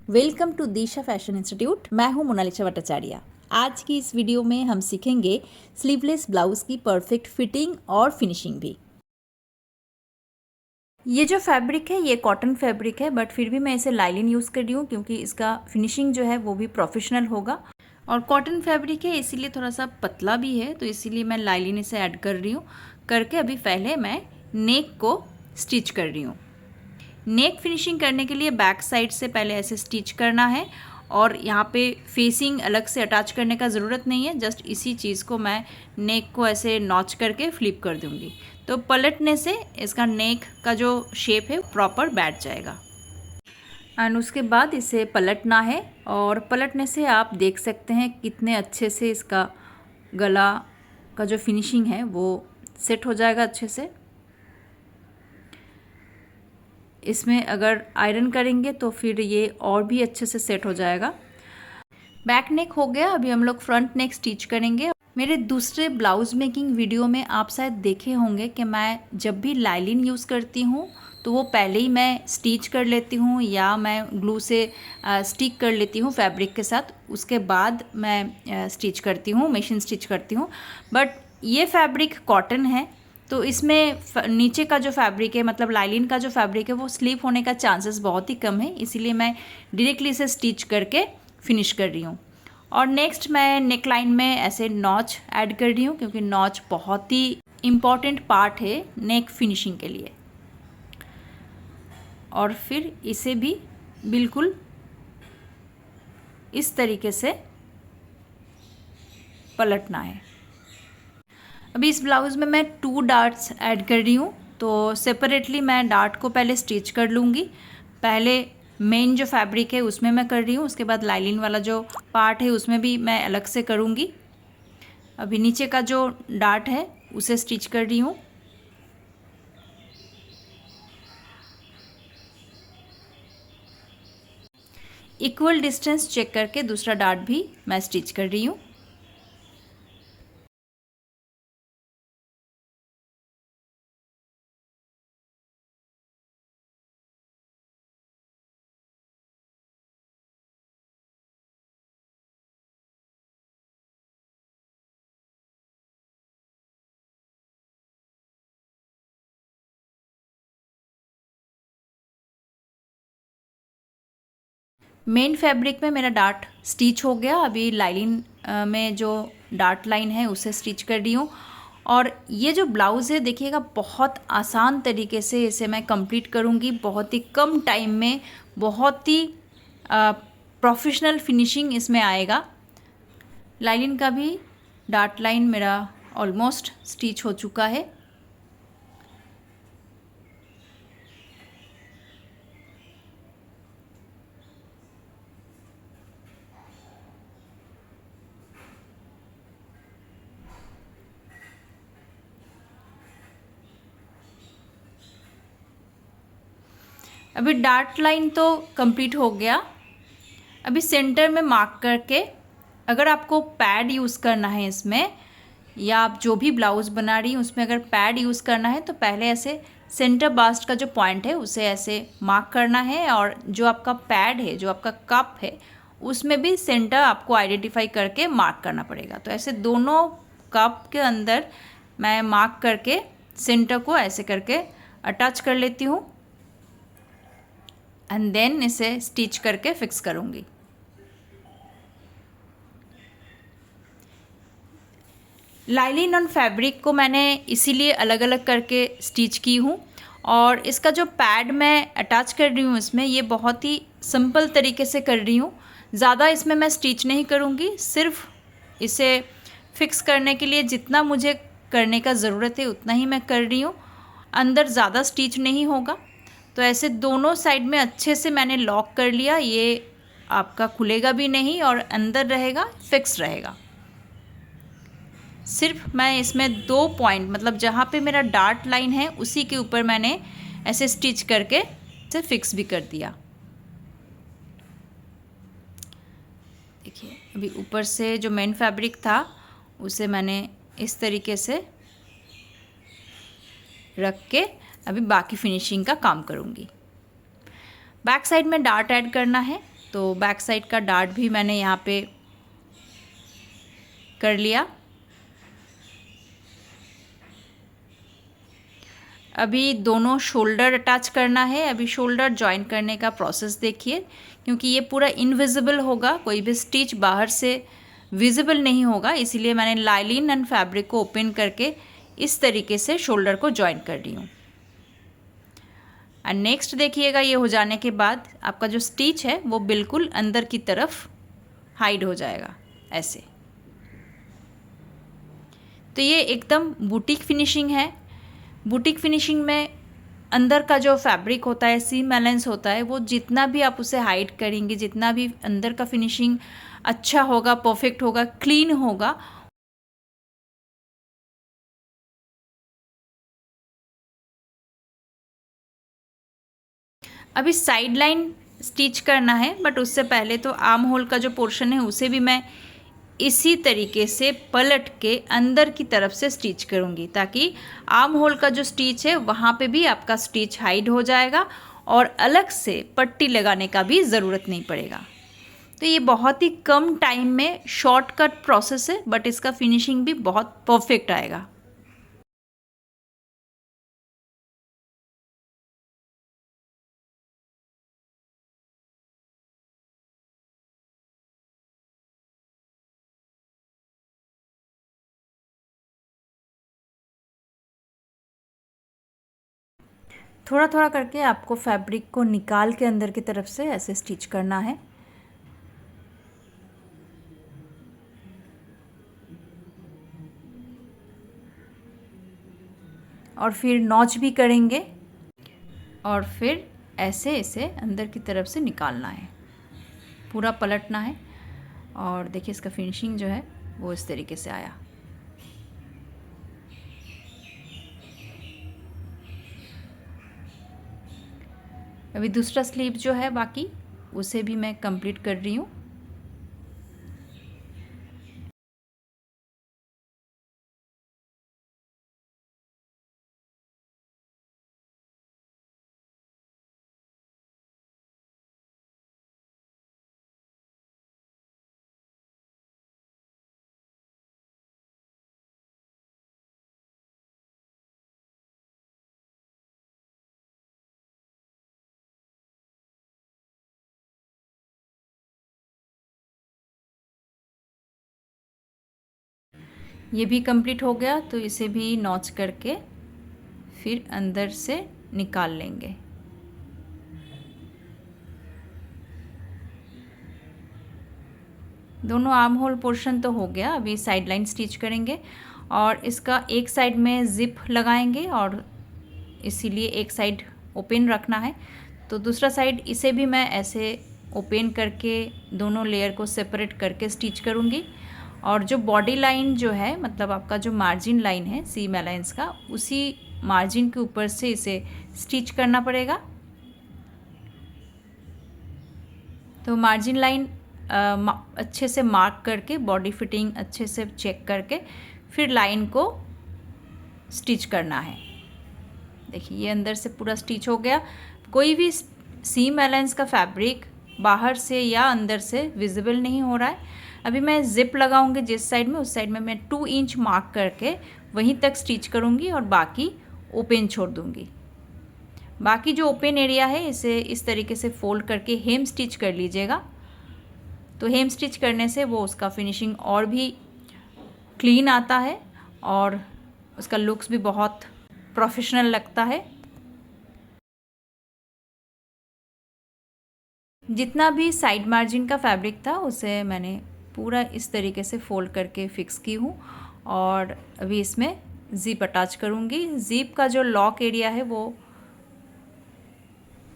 Welcome to Disha fashion institute. मैं हूं Mona Lisa Bhattacharya. आज की इस वीडियो में हम सीखेंगे स्लीवलेस ब्लाउज़ की परफेक्ट फिटिंग और फिनिशिंग भी। ये जो फैब्रिक है ये कॉटन फैब्रिक है, बट फिर भी मैं इसे लाइलिन यूज़ कर रही हूँ क्योंकि इसका फिनिशिंग जो है वो भी प्रोफेशनल होगा। और कॉटन फैब्रिक है इसीलिए थोड़ा सा पतला भी है, तो इसीलिए मैं लाइलिन इसे ऐड कर रही हूँ। करके अभी पहले मैं नेक को स्टिच कर रही हूँ। नेक फिनिशिंग करने के लिए बैक साइड से पहले ऐसे स्टिच करना है और यहाँ पे फेसिंग अलग से अटैच करने का ज़रूरत नहीं है। जस्ट इसी चीज़ को मैं नेक को ऐसे नॉच करके फ्लिप कर दूँगी, तो पलटने से इसका नेक का जो शेप है प्रॉपर बैठ जाएगा। एंड उसके बाद इसे पलटना है और पलटने से आप देख सकते हैं कितने अच्छे से इसका गला का जो फिनिशिंग है वो सेट हो जाएगा अच्छे से। इसमें अगर आयरन करेंगे तो फिर ये और भी अच्छे से सेट हो जाएगा। बैक नेक हो गया, अभी हम लोग फ्रंट नेक स्टिच करेंगे। मेरे दूसरे ब्लाउज़ मेकिंग वीडियो में आप शायद देखे होंगे कि मैं जब भी लाइलिन यूज़ करती हूँ तो वो पहले ही मैं स्टिच कर लेती हूँ या मैं ग्लू से स्टिक कर लेती हूँ फैब्रिक के साथ, उसके बाद मैं स्टिच करती हूँ, मशीन स्टिच करती हूँ। बट ये फैब्रिक कॉटन है तो इसमें नीचे का जो फैब्रिक है, मतलब लाइलिन का जो फैब्रिक है, वो स्लिप होने का चांसेस बहुत ही कम है, इसीलिए मैं डायरेक्टली इसे स्टिच करके फिनिश कर रही हूँ। और नेक्स्ट मैं नेक लाइन में ऐसे नॉच ऐड कर रही हूँ क्योंकि नॉच बहुत ही इम्पॉर्टेंट पार्ट है नेक फिनिशिंग के लिए। और फिर इसे भी बिल्कुल इस तरीके से पलटना है। अभी इस ब्लाउज़ में मैं 2 डार्ट्स ऐड कर रही हूँ, तो सेपरेटली मैं डार्ट को पहले स्टिच कर लूँगी। पहले मेन जो फैब्रिक है उसमें मैं कर रही हूँ, उसके बाद लाइलिन वाला जो पार्ट है उसमें भी मैं अलग से करूँगी। अभी नीचे का जो डार्ट है उसे स्टिच कर रही हूँ। इक्वल डिस्टेंस चेक करके दूसरा डार्ट भी मैं स्टिच कर रही हूँ। मेन फैब्रिक में मेरा डार्ट स्टिच हो गया। अभी लाइलिन में जो डार्ट लाइन है उसे स्टिच कर रही हूँ। और ये जो ब्लाउज़ है देखिएगा, बहुत आसान तरीके से इसे मैं कंप्लीट करूँगी, बहुत ही कम टाइम में, बहुत ही प्रोफेशनल फिनिशिंग इसमें आएगा। लाइलिन का भी डार्ट लाइन मेरा ऑलमोस्ट स्टिच हो चुका है। अभी डार्ट लाइन तो कंप्लीट हो गया। अभी सेंटर में मार्क करके, अगर आपको पैड यूज़ करना है इसमें, या आप जो भी ब्लाउज़ बना रही हैं उसमें अगर पैड यूज़ करना है तो पहले ऐसे सेंटर बास्ट का जो पॉइंट है उसे ऐसे मार्क करना है। और जो आपका पैड है, जो आपका कप है, उसमें भी सेंटर आपको आइडेंटिफाई करके मार्क करना पड़ेगा। तो ऐसे दोनों कप के अंदर मैं मार्क करके सेंटर को ऐसे करके अटैच कर लेती हूँ एंड देन इसे स्टिच करके फिक्स करूँगी। लाइलिन और फैब्रिक को मैंने इसीलिए अलग अलग करके स्टिच की हूँ। और इसका जो पैड मैं अटैच कर रही हूँ इसमें, ये बहुत ही सिंपल तरीके से कर रही हूँ। ज़्यादा इसमें मैं स्टिच नहीं करूँगी, सिर्फ इसे फिक्स करने के लिए जितना मुझे करने का ज़रूरत है उतना ही मैं कर रही हूँ। अंदर ज़्यादा स्टिच नहीं होगा। तो ऐसे दोनों साइड में अच्छे से मैंने लॉक कर लिया, ये आपका खुलेगा भी नहीं और अंदर रहेगा, फिक्स रहेगा। सिर्फ मैं इसमें 2 पॉइंट, मतलब जहाँ पे मेरा डार्ट लाइन है उसी के ऊपर मैंने ऐसे स्टिच करके इसे फिक्स भी कर दिया। देखिए, अभी ऊपर से जो मेन फैब्रिक था उसे मैंने इस तरीके से रख के अभी बाकी फिनिशिंग का काम करूँगी। बैक साइड में डार्ट ऐड करना है, तो बैक साइड का डार्ट भी मैंने यहाँ पे कर लिया। अभी दोनों शोल्डर अटैच करना है। अभी शोल्डर जॉइन करने का प्रोसेस देखिए, क्योंकि ये पूरा इनविजिबल होगा, कोई भी स्टिच बाहर से विजिबल नहीं होगा, इसीलिए मैंने लाइलिन एंड फैब्रिक को ओपन करके इस तरीके से शोल्डर को जॉइन कर रही हूँ। एंड नेक्स्ट देखिएगा, ये हो जाने के बाद आपका जो स्टिच है वो बिल्कुल अंदर की तरफ हाइड हो जाएगा ऐसे। तो ये एकदम बुटीक फिनिशिंग है। बुटीक फिनिशिंग में अंदर का जो फैब्रिक होता है, सीम बैलेंस होता है, वो जितना भी आप उसे हाइड करेंगे, जितना भी अंदर का फिनिशिंग अच्छा होगा, परफेक्ट होगा, क्लीन होगा, अभी साइड लाइन स्टिच करना है, बट उससे पहले तो आर्म होल का जो पोर्शन है उसे भी मैं इसी तरीके से पलट के अंदर की तरफ से स्टिच करूँगी, ताकि आर्म होल का जो स्टिच है वहाँ पे भी आपका स्टिच हाइड हो जाएगा और अलग से पट्टी लगाने का भी ज़रूरत नहीं पड़ेगा। तो ये बहुत ही कम टाइम में शॉर्टकट प्रोसेस है, बट इसका फिनिशिंग भी बहुत परफेक्ट आएगा। थोड़ा थोड़ा करके आपको फैब्रिक को निकाल के अंदर की तरफ से ऐसे स्टिच करना है। और फिर नॉच भी करेंगे और फिर ऐसे इसे अंदर की तरफ से निकालना है, पूरा पलटना है। और देखिए इसका फिनिशिंग जो है वो इस तरीके से आया। अभी दूसरा स्लीव जो है बाकी, उसे भी मैं कंप्लीट कर रही हूँ। ये भी कंप्लीट हो गया, तो इसे भी नॉच करके फिर अंदर से निकाल लेंगे। दोनों आर्म होल पोर्शन तो हो गया, अभी साइड लाइन स्टिच करेंगे और इसका एक साइड में ज़िप लगाएंगे और इसीलिए एक साइड ओपन रखना है। तो दूसरा साइड इसे भी मैं ऐसे ओपन करके दोनों लेयर को सेपरेट करके स्टिच करूँगी। और जो बॉडी लाइन जो है, मतलब आपका जो मार्जिन लाइन है सीम अलाइंस का, उसी मार्जिन के ऊपर से इसे स्टिच करना पड़ेगा। तो मार्जिन लाइन अच्छे से मार्क करके, बॉडी फिटिंग अच्छे से चेक करके फिर लाइन को स्टिच करना है। देखिए ये अंदर से पूरा स्टिच हो गया। कोई भी सीम अलाइंस का फैब्रिक बाहर से या अंदर से विजिबल नहीं हो रहा है। अभी मैं ज़िप लगाऊंगी जिस साइड में, उस साइड में मैं 2 इंच मार्क करके वहीं तक स्टिच करूंगी और बाकी ओपन छोड़ दूंगी। बाकी जो ओपन एरिया है इसे इस तरीके से फोल्ड करके हेम स्टिच कर लीजिएगा। तो हेम स्टिच करने से वो उसका फिनिशिंग और भी क्लीन आता है और उसका लुक्स भी बहुत प्रोफेशनल लगता है। जितना भी साइड मार्जिन का फैब्रिक था उसे मैंने पूरा इस तरीके से फोल्ड करके फिक्स की हूँ और अभी इसमें ज़िप अटैच करूँगी। ज़िप का जो लॉक एरिया है वो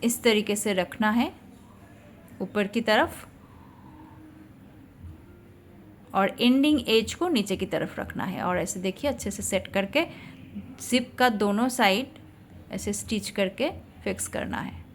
इस तरीके से रखना है ऊपर की तरफ और एंडिंग एज को नीचे की तरफ रखना है। और ऐसे देखिए अच्छे से सेट करके ज़िप का दोनों साइड ऐसे स्टिच करके फिक्स करना है।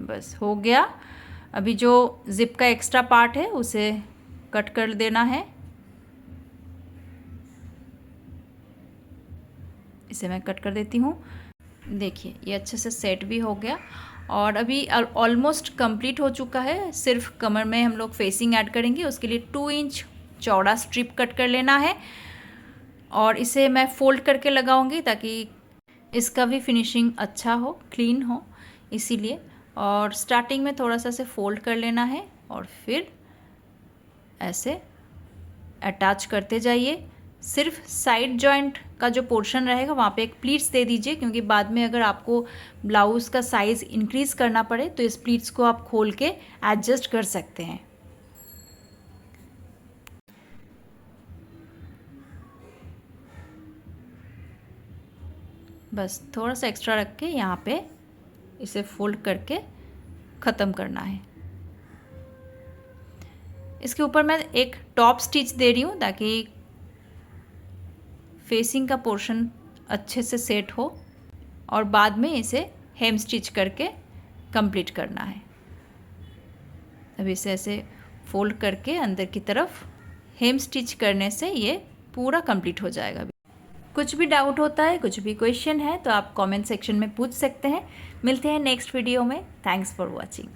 बस हो गया। अभी जो ज़िप का एक्स्ट्रा पार्ट है उसे कट कर देना है। इसे मैं कट कर देती हूँ। देखिए ये अच्छे से सेट भी हो गया और अभी ऑलमोस्ट कंप्लीट हो चुका है। सिर्फ कमर में हम लोग फेसिंग ऐड करेंगे, उसके लिए 2 इंच चौड़ा स्ट्रिप कट कर लेना है और इसे मैं फोल्ड करके लगाऊंगी ताकि इसका भी फिनिशिंग अच्छा हो, क्लीन हो, इसीलिए। और स्टार्टिंग में थोड़ा सा इसे फोल्ड कर लेना है और फिर ऐसे अटैच करते जाइए। सिर्फ साइड जॉइंट का जो पोर्शन रहेगा वहाँ पे एक प्लीट्स दे दीजिए, क्योंकि बाद में अगर आपको ब्लाउज़ का साइज़ इंक्रीज़ करना पड़े तो इस प्लीट्स को आप खोल के एडजस्ट कर सकते हैं। बस थोड़ा सा एक्स्ट्रा रख के यहाँ पे इसे फोल्ड करके ख़त्म करना है। इसके ऊपर मैं एक टॉप स्टिच दे रही हूँ ताकि फेसिंग का पोर्शन अच्छे से सेट हो और बाद में इसे हेम स्टिच करके कंप्लीट करना है। अब इसे ऐसे फोल्ड करके अंदर की तरफ हेम स्टिच करने से ये पूरा कंप्लीट हो जाएगा। कुछ भी डाउट होता है, कुछ भी क्वेश्चन है तो आप कमेंट सेक्शन में पूछ सकते हैं। मिलते हैं नेक्स्ट वीडियो में। Thanks for watching.